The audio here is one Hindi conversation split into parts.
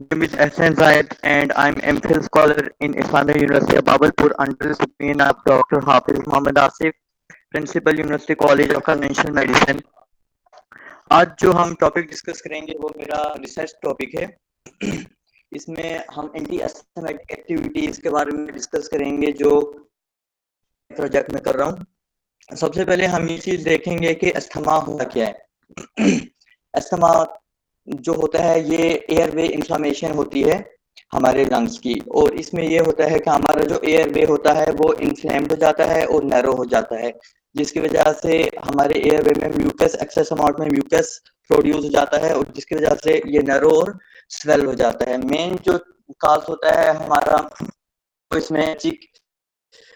name is Ahsan Zayed and I'm MPhil scholar in Islamic University of Bawalpur under the supervision of Dr. Hafiz Mohammad Asif, Principal University College of Conventional Medicine. आज जो हम टॉपिक डिस्कस करेंगे वो मेरा रिसर्च टॉपिक है। इसमें हम एंटी एस्थेमेटिक एक्टिविटीज के बारे में डिस्कस करेंगे जो प्रोजेक्ट में कर रहा हूँ। सबसे पहले हम ये चीज देखेंगे कि अस्थमा होता क्या है। अस्थमा जो होता है ये एयरवे इन्फ्लामेशन होती है हमारे लंग्स की, और इसमें ये होता है कि हमारा जो एयरवे होता है वो इन्फ्लेम्ड हो जाता है और नैरो हो जाता है, जिसकी वजह से हमारे एयरवे में म्यूकस, एक्सेस अमाउंट में म्यूकस प्रोड्यूस हो जाता है और जिसकी वजह से ये नैरो और स्वेल हो जाता है। मेन जो काज होता है हमारा, तो इसमें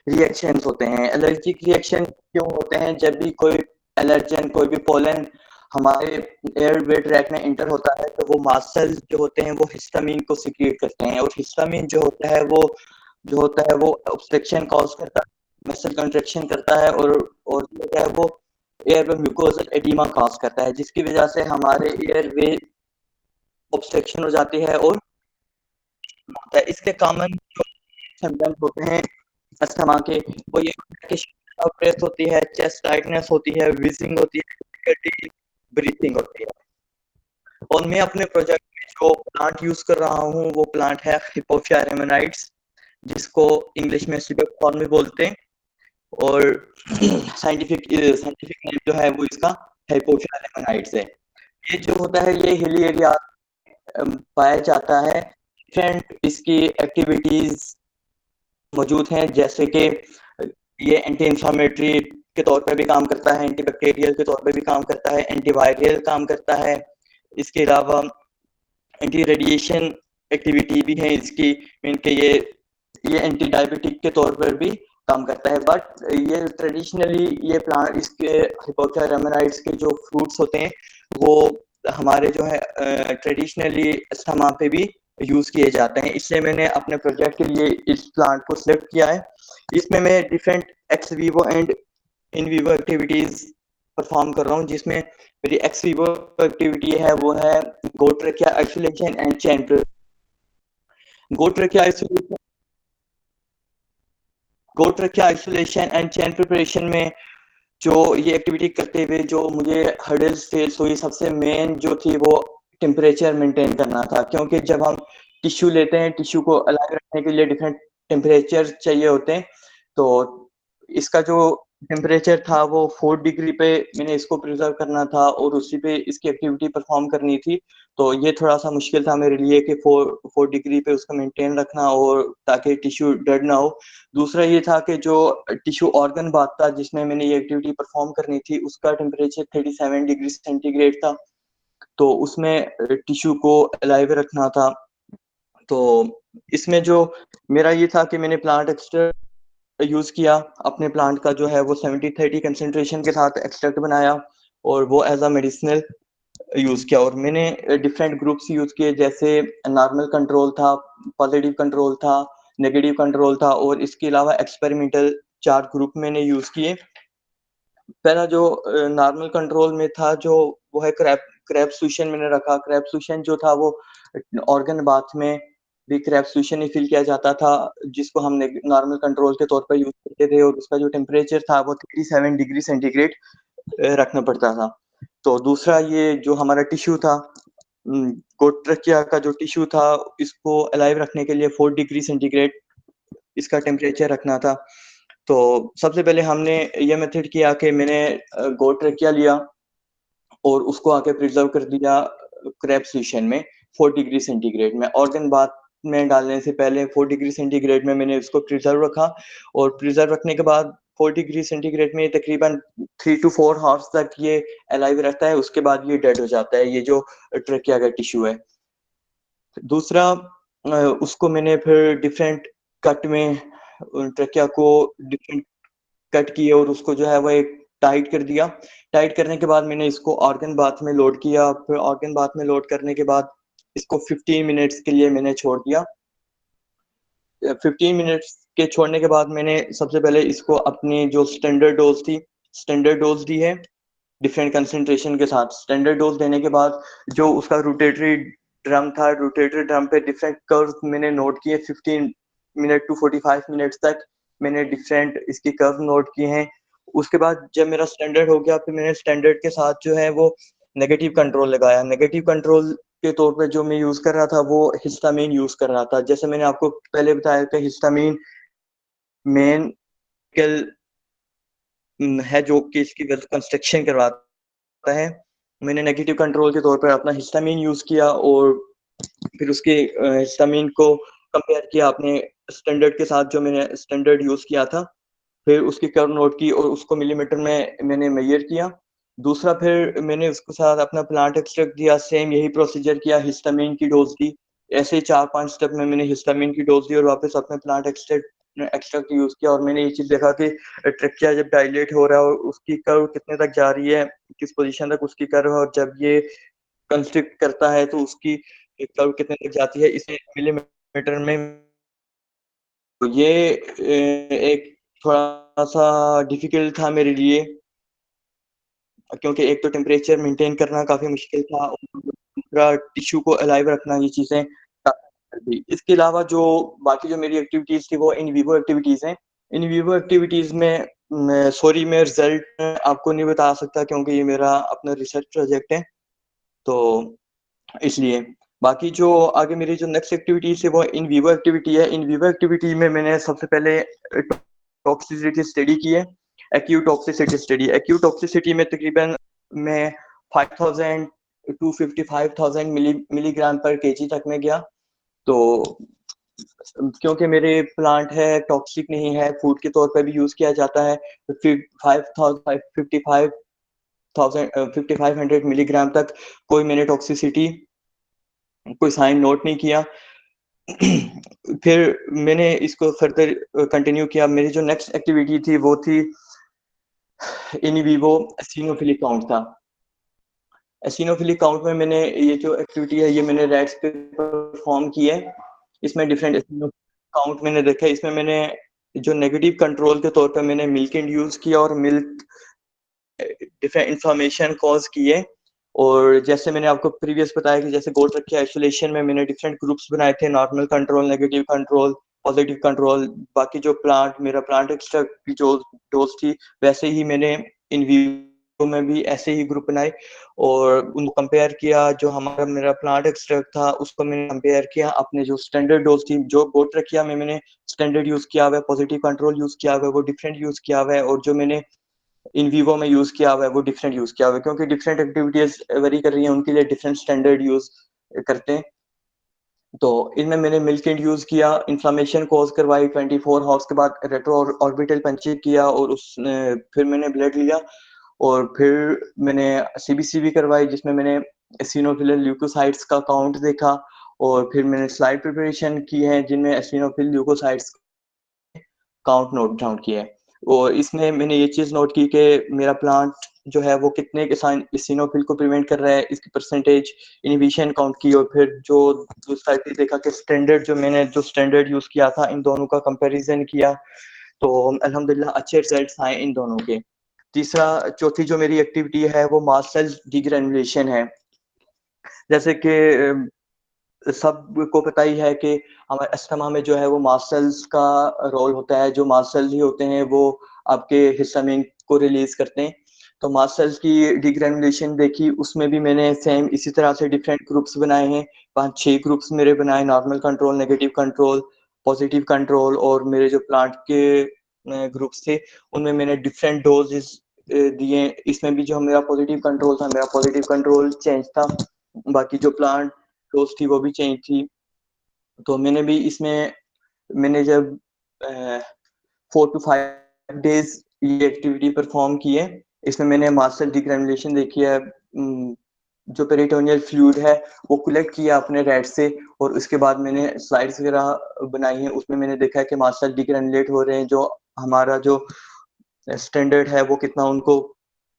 रिएक्शंस होते हैं। एलर्जिक रिएक्शन क्यों होते हैं? जब भी कोई एलर्जन, कोई भी पोलन हमारे एयरवे ट्रैक में एंटर होता है तो वो मास्ट सेल्स जो होते हैं वो हिस्टामिन को सिक्रिएट करते हैं, और हिस्टामिन जो होता है वो ऑब्स्ट्रक्शन कॉज करता है, मसल कंट्रैक्शन करता है, और जो होता है वो एयरवे म्यूकोजल एडिमा कॉज करता है, जिसकी वजह से हमारे एयरवे ऑब्स्ट्रक्शन हो जाती है और होता है। इसके कॉमन जो सिम्टम्स होते हैं अस्थमा के वो ये कि ब्रेथ होती है, चेस्ट टाइटनेस होती है, विजिंग होती है, ब्रीथिंग होती है। और मैं अपने प्रोजेक्ट में जो प्लांट यूज कर रहा हूँ वो प्लांट है हिपोफिया रेमनाइट्स, जिसको इंग्लिश में सिबेकथॉर्न में बोलते हैं, और साइंटिफिक नेम जो है वो इसका हिपोफिया रेमनाइट्स है। ये जो होता है ये हिली एरिया पाया जाता है। डिफरेंट इसकी एक्टिविटीज मौजूद हैं, जैसे कि ये एंटी इंफ्लामेटरी के तौर पर भी काम करता है, एंटीबैक्टीरियल के तौर पर भी काम करता है, एंटीवायरल काम करता है। इसके अलावा एंटी रेडिएशन एक्टिविटी भी है इसकी, इनके ये एंटी डायबिटिक के तौर पर भी काम करता है। बट ये ट्रेडिशनली ये प्लांट, इसके हिपोफिया रेमनाइट्स के जो फ्रूट्स होते हैं वो हमारे जो है ट्रेडिशनली अस्थमा पे भी यूज किए जाते हैं। इसलिए मैंने अपने प्रोजेक्ट के लिए इस प्लांट को सिलेक्ट किया है। इसमें मैं different x Vivo and in vivo activities perform कर रहा हूँ, जिसमें मेरी एक्स वीवो एक्टिविटी है वो है गोट्रेकिया आइसोलेशन एंड चेन गोट्रेकिया आइसोलेशन गोट्रेकिया आइसोलेशन एंड चेन प्रिपरेशन में जो ये एक्टिविटी करते हुए जो मुझे हर्डल्स फेस हुई, सबसे मेन जो थी वो टेम्परेचर मेंटेन करना था, क्योंकि जब हम टिश्यू लेते हैं, टिश्यू को अलाइव रखने के लिए डिफरेंट टेम्परेचर चाहिए होते हैं। तो इसका जो टेम्परेचर था वो 4 डिग्री पे मैंने इसको प्रिजर्व करना था और उसी पे इसकी एक्टिविटी परफॉर्म करनी थी। तो ये थोड़ा सा मुश्किल था मेरे लिए कि 4 डिग्री पे उसका मेंटेन रखना, और ताकि टिश्यू डेड ना हो। दूसरा ये था कि जो टिश्यू ऑर्गन बाथ था जिसमें मैंने ये एक्टिविटी परफॉर्म करनी थी, उसका टेम्परेचर 37 डिग्री सेंटीग्रेड था, तो उसमें टिश्यू को अलाइव रखना था। तो इसमें जो मेरा ये था कि मैंने प्लांट एक्सट्रैक्ट यूज किया, अपने प्लांट का जो है वो 70-30 कंसेंट्रेशन के साथ एक्सट्रैक्ट बनाया और वो एज अ मेडिसिनल यूज किया। और मैंने डिफरेंट ग्रुप्स यूज किए, जैसे नॉर्मल कंट्रोल था, पॉजिटिव कंट्रोल था, नेगेटिव कंट्रोल था, और इसके अलावा एक्सपेरिमेंटल 4 ग्रुप मैंने यूज किए। पहला जो नॉर्मल कंट्रोल में था जो वो है क्रैप सूशन मैंने रखा। क्रैप सूशन जो था वो ऑर्गन बाथ में भी क्रैप सूशन ही फिल किया जाता था, जिसको हम नॉर्मल कंट्रोल के तौर पर यूज करते थे, और उसका जो टेम्परेचर था वो 37 डिग्री सेंटीग्रेड रखना पड़ता था। तो दूसरा ये जो हमारा टिश्यू था, गोट्रेकिया का जो टिश्यू था, इसको अलाइव रखने के लिए 4 डिग्री सेंटीग्रेड इसका टेम्परेचर रखना था। तो सबसे पहले हमने ये मेथड किया कि मैंने गोट्रेकिया लिया और उसको आके प्रिजर्व कर दिया क्रैप सोल्यूशन में 4 डिग्री सेंटीग्रेड में। ऑर्गन बाथ में डालने से पहले 4 डिग्री सेंटीग्रेड में मैंने उसको प्रिजर्व रखा, और प्रिजर्व रखने के बाद 4 डिग्री सेंटीग्रेड में तकरीबन 3 to 4 हावर्स तक ये अलाइव रहता है, उसके बाद ये डेड हो जाता है, ये जो ट्रेकिया का टिश्यू है। दूसरा उसको मैंने फिर डिफरेंट कट में ट्रेकिया को डिफरेंट कट किए और उसको जो है वो एक टाइट कर दिया। टाइट करने के बाद मैंने इसको ऑर्गन बाथ में लोड किया। फिर ऑर्गन बाथ में लोड करने के बाद इसको 15 मिनट्स के लिए मैंने छोड़ दिया। 15 मिनट्स के छोड़ने के बाद मैंने सबसे पहले इसको अपनी जो स्टैंडर्ड डोज थी, स्टैंडर्ड डोज दी है डिफरेंट कंसेंट्रेशन के साथ। स्टैंडर्ड डोज देने के बाद जो उसका रोटेटरी ड्रम था, रोटेटर ड्रम पे डिफरेंट कर्व मैंने नोट किए, 15 मिनट टू 45 मिनट तक मैंने डिफरेंट इसकी कर्व नोट किए हैं। उसके बाद जब मेरा स्टैंडर्ड हो गया, फिर मैंने स्टैंडर्ड के साथ जो है वो नेगेटिव कंट्रोल लगाया। नेगेटिव कंट्रोल के तौर पे जो मैं यूज कर रहा था वो हिस्टामिन यूज कर रहा था। जैसे मैंने आपको पहले बताया कि हिस्टामिन मेन है जो कि इसकी कंस्ट्रक्शन करवाता है। मैंने नेगेटिव कंट्रोल के तौर पर अपना हिस्टामिन यूज किया और फिर उसके हिस्टामिन को कंपेयर किया अपने स्टैंडर्ड के साथ, जो मैंने स्टैंडर्ड यूज किया था। फिर उसकी कर्व नोट की और उसको मिलीमीटर में मैंने मेजर किया। दूसरा, फिर मैंने उसके साथ अपना प्लांट एक्सट्रैक्ट दिया, सेम यही प्रोसीजर किया, हिस्टामिन की डोज दी। ऐसे 4-5 स्टेप में मैंने हिस्टामिन की डोज दी और वापस अपने प्लांट एक्सट्रैक्ट एक्सट्रैक्ट यूज किया। और मैंने ये चीज देखा कि ट्रेकिया जब डायलेट हो रहा है और उसकी कर्व कितने तक जा रही है, किस पोजीशन तक उसकी कर्व है, और जब ये कंस्ट्रिक्ट करता है तो उसकी कर्व कितने तक जाती है, इसे मिलीमीटर में। तो ये एक थोड़ा सा डिफिकल्ट था मेरे लिए, क्योंकि एक तो टेम्परेचर मेंटेन करना काफी मुश्किल था और दूसरा टिश्यू को अलाइव रखना, ये चीजें काफी थी। इसके अलावा जो बाकी जो मेरी एक्टिविटीज थी वो इन विवो एक्टिविटीज हैं। इन विवो एक्टिविटीज में सॉरी मैं रिजल्ट आपको नहीं बता सकता क्योंकि ये मेरा अपना रिसर्च प्रोजेक्ट है, तो इसलिए। बाकी जो आगे मेरी जो नेक्स्ट एक्टिविटीज है वो इन विवो एक्टिविटी है। इन विवो एक्टिविटी में मैंने सबसे पहले टॉक्सिसिटी स्टडी की है, acute toxicity study. Acute toxicity में तकरीबन मैं 5000 टू 55000 मिलीग्राम पर केजी तक में गया। तो क्योंकि मेरे प्लांट है टॉक्सिक नहीं है, फूड के तौर पर भी यूज किया जाता है, तो फिर 5500 मिलीग्राम तक कोई मैंने टॉक्सिसिटी कोई साइन नोट नहीं किया। फिर मैंने इसको फर्दर कंटिन्यू किया। मेरी जो नेक्स्ट एक्टिविटी थी वो थी इन विवो एसिनोफिलिक काउंट था। एसिनोफिलिक काउंट में मैंने ये जो एक्टिविटी है ये मैंने रैट्स पे परफॉर्म की है। इसमें डिफरेंट काउंट मैंने देखा। इसमें मैंने जो नेगेटिव कंट्रोल के तौर पर मैंने मिल्क इंड्यूस किया और मिल्क डिफरेंट इंफॉर्मेशन कॉज की है। और जैसे मैंने आपको प्रीवियस बताया कि जैसे गोल्ड रखी आइसोलेशन में मैंने डिफरेंट ग्रुप्स बनाए थे, normal control, negative control, positive control. बाकी जो मेरा प्लांट एक्सट्रैक्ट की जो डोज थी वैसे ही मैंने इन विवो में भी ऐसे ही ग्रुप बनाए और उनको कंपेयर किया। जो हमारा मेरा प्लांट एक्सट्रैक्ट था उसको मैंने कंपेयर किया अपने जो स्टैंडर्ड डोज थी। जो गोल्ड रखिया में मैंने स्टैंडर्ड यूज किया हुआ है, पॉजिटिव कंट्रोल यूज किया हुआ है, वो डिफरेंट यूज किया हुआ है, और जो मैंने इन विवो में यूज किया हुआ है वो डिफरेंट यूज किया हुआ है, क्योंकि डिफरेंट एक्टिविटीज वेरी कर रही हैं, उनके लिए डिफरेंट स्टैंडर्ड यूज करते हैं। तो इनमें मैंने मिल्क एंड यूज किया, इन्फ्लामेशन कॉज करवाई, 24 आवर्स के बाद रेट्रो ऑर्बिटल पंचर किया और उस फिर मैंने ब्लड लिया और फिर मैंने सीबीसी भी करवाई जिसमें मैंने एसिनोफिल ल्यूकोसाइट्स का काउंट देखा। और फिर मैंने स्लाइड प्रिपरेशन की है जिनमें eosinophil leucocytes count note down किया है। और इसमें मैंने ये चीज नोट की कि मेरा प्लांट जो है वो कितने इसिनोफिल को प्रिवेंट कर रहा है, इसकी परसेंटेज इनिबिशन काउंट की। और फिर जो दूसरा चीज देखा कि स्टैंडर्ड जो मैंने जो स्टैंडर्ड यूज किया था इन दोनों का कंपैरिजन किया, तो अल्हम्दुलिल्लाह अच्छे रिजल्ट्स आए इन दोनों के। तीसरा चौथी जो मेरी एक्टिविटी है वो मास्ट सेल डिग्रेनुलेशन है। जैसे कि सबको पता ही है कि हमारे अस्थमा में जो है वो मास्ट सेल्स का रोल होता है। जो मास्ट सेल्स ही होते हैं वो आपके हिस्टामिन को रिलीज करते हैं। तो मास्ट सेल्स की डिग्रेनुलेशन देखी, उसमें भी मैंने सेम इसी तरह से डिफरेंट ग्रुप्स बनाए हैं। 5-6 ग्रुप्स मेरे बनाए, normal control, negative control, positive control, और मेरे जो प्लांट के ग्रुप्स थे उनमें मैंने डिफरेंट डोजेस दिए। इसमें भी जो मेरा पॉजिटिव कंट्रोल था, मेरा पॉजिटिव कंट्रोल चेंज था, बाकी जो प्लांट डोज थी वो भी चेंज थी। तो मैंने भी इसमें मैंने जब 4 to 5 डेज ये एक्टिविटी परफॉर्म की है, इसमें मैंने मास्टर डिग्रेनुलेशन देखी है। जो पेरिटोनियल फ्लूइड है वो कलेक्ट किया अपने रैट से और उसके बाद मैंने स्लाइड्स वगैरह बनाई हैं। उसमें मैंने देखा है कि मास्टर डिग्रेनुलेट हो रहे हैं, जो हमारा जो स्टैंडर्ड है वो कितना उनको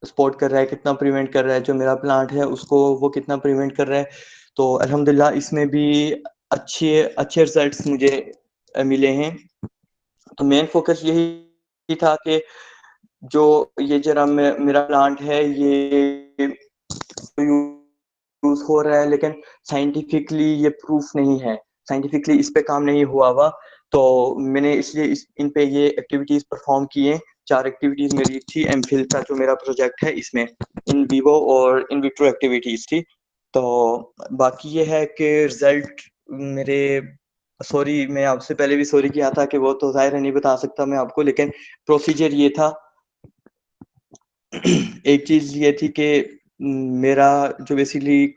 सपोर्ट कर रहा है, कितना प्रिवेंट कर रहा है, जो मेरा प्लांट है उसको वो कितना प्रिवेंट कर रहा है। तो अल्हम्दुलिल्लाह इसमें भी अच्छे अच्छे रिजल्ट्स मुझे मिले हैं। तो मेन फोकस यही था कि जो ये जरा मेरा प्लांट है ये यूज हो रहा है, लेकिन साइंटिफिकली ये प्रूफ नहीं है, साइंटिफिकली इस पे काम नहीं हुआ हुआ। तो मैंने इसलिए इन पे ये एक्टिविटीज परफॉर्म किए। 4 एक्टिविटीज मेरी थी एमफिल का जो मेरा प्रोजेक्ट है, इसमें इन विवो और इन विट्रो एक्टिविटीज थी। तो बाकी ये है कि रिजल्ट मेरे, सॉरी मैं आपसे पहले भी सॉरी किया था कि वो तो जाहिर है नहीं बता सकता मैं आपको, लेकिन प्रोसीजर ये था। एक चीज ये थी कि मेरा जो बेसिकली,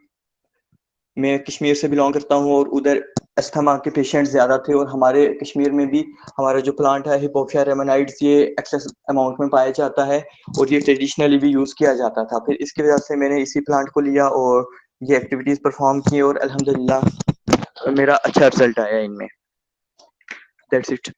मैं कश्मीर से बिलोंग करता हूँ और उधर अस्थमा के पेशेंट ज्यादा थे, और हमारे कश्मीर में भी हमारा जो प्लांट है हिपोक्सिया रेमनाइड्स, ये एक्सेस अमाउंट में पाया जाता है और ये ट्रेडिशनली भी यूज किया जाता था। फिर इसकी वजह से मैंने इसी प्लांट को लिया और ये एक्टिविटीज परफॉर्म की, और अल्हम्दुलिल्लाह मेरा अच्छा रिजल्ट आया इनमें। That's it.